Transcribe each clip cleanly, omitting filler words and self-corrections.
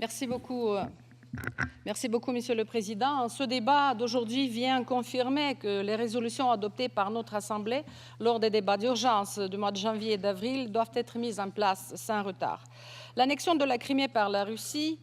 Merci beaucoup. Merci beaucoup, Monsieur le Président. Ce débat d'aujourd'hui vient confirmer que les résolutions adoptées par notre Assemblée lors des débats d'urgence du mois de janvier et d'avril doivent être mises en place sans retard. L'annexion de la Crimée par la Russie,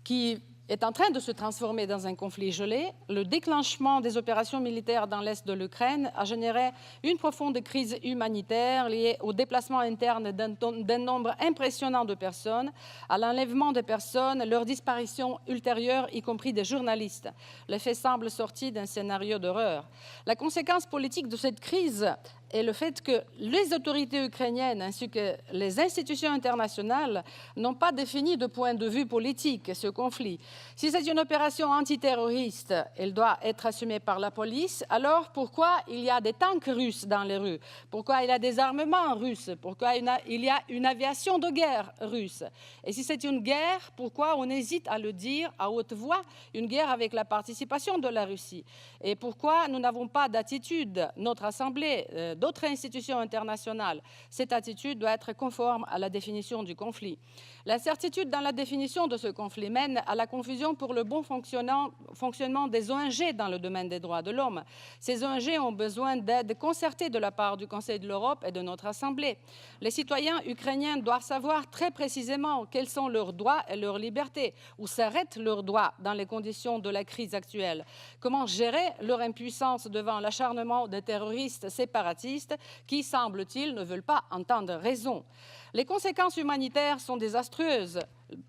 qui est en train de se transformer dans un conflit gelé, le déclenchement des opérations militaires dans l'est de l'Ukraine a généré une profonde crise humanitaire liée au déplacement interne d'un nombre impressionnant de personnes, à l'enlèvement de personnes, leur disparition ultérieure, y compris des journalistes. Les faits semblent sortis d'un scénario d'horreur. La conséquence politique de cette crise est le fait que les autorités ukrainiennes ainsi que les institutions internationales n'ont pas défini de point de vue politique ce conflit. Si c'est une opération antiterroriste, elle doit être assumée par la police. Alors pourquoi il y a des tanks russes dans les rues? Pourquoi il y a des armements russes? Pourquoi il y a une aviation de guerre russe? Et si c'est une guerre, pourquoi on hésite à le dire à haute voix, une guerre avec la participation de la Russie? Et pourquoi nous n'avons pas d'attitude, notre Assemblée, d'autres institutions internationales? Cette attitude doit être conforme à la définition du conflit. L'incertitude dans la définition de ce conflit mène à la confusion pour le bon fonctionnement des ONG dans le domaine des droits de l'homme. Ces ONG ont besoin d'aide concertée de la part du Conseil de l'Europe et de notre Assemblée. Les citoyens ukrainiens doivent savoir très précisément quels sont leurs droits et leurs libertés, où s'arrêtent leurs droits dans les conditions de la crise actuelle. Comment gérer leur impuissance devant l'acharnement des terroristes séparatistes qui, semble-t-il, ne veulent pas entendre raison. Les conséquences humanitaires sont désastreuses.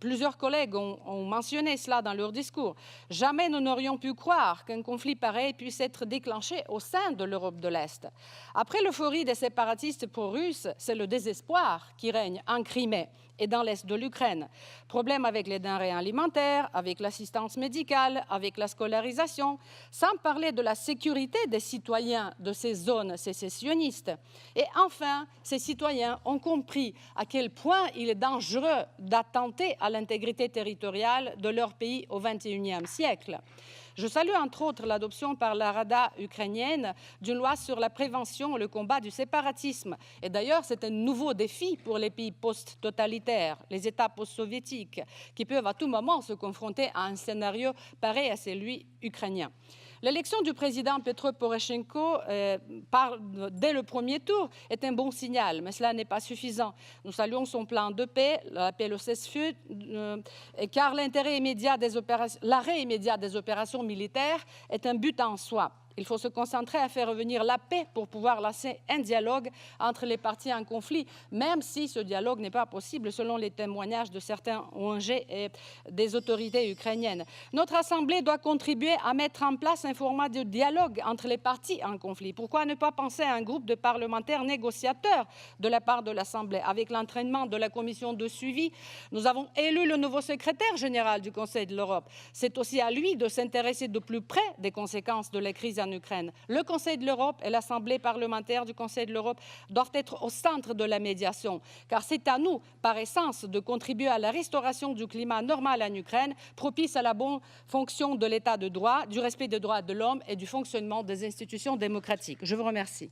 Plusieurs collègues ont mentionné cela dans leur discours. Jamais nous n'aurions pu croire qu'un conflit pareil puisse être déclenché au sein de l'Europe de l'Est. Après l'euphorie des séparatistes pro-russes, c'est le désespoir qui règne en Crimée et dans l'Est de l'Ukraine. Problème avec les denrées alimentaires, avec l'assistance médicale, avec la scolarisation, sans parler de la sécurité des citoyens de ces zones sécessionnistes. Et enfin, ces citoyens ont compris à quel point il est dangereux d'attenter à l'intégrité territoriale de leur pays au XXIe siècle. Je salue entre autres l'adoption par la Rada ukrainienne d'une loi sur la prévention et le combat du séparatisme. Et d'ailleurs, c'est un nouveau défi pour les pays post-totalitaires, les États post-soviétiques, qui peuvent à tout moment se confronter à un scénario pareil à celui ukrainien. L'élection du président Petro Poroshenko dès le premier tour est un bon signal, mais cela n'est pas suffisant. Nous saluons son plan de paix, l'appel au cessez-feu, car l'arrêt immédiat des opérations militaires est un but en soi. Il faut se concentrer à faire revenir la paix pour pouvoir lancer un dialogue entre les parties en conflit, même si ce dialogue n'est pas possible selon les témoignages de certains ONG et des autorités ukrainiennes. Notre Assemblée doit contribuer à mettre en place un format de dialogue entre les parties en conflit. Pourquoi ne pas penser à un groupe de parlementaires négociateurs de la part de l'Assemblée? Avec l'entraînement de la commission de suivi, nous avons élu le nouveau secrétaire général du Conseil de l'Europe. C'est aussi à lui de s'intéresser de plus près des conséquences de la crise en Ukraine. Le Conseil de l'Europe et l'Assemblée parlementaire du Conseil de l'Europe doivent être au centre de la médiation, car c'est à nous, par essence, de contribuer à la restauration du climat normal en Ukraine, propice à la bonne fonction de l'État de droit, du respect des droits de l'homme et du fonctionnement des institutions démocratiques. Je vous remercie.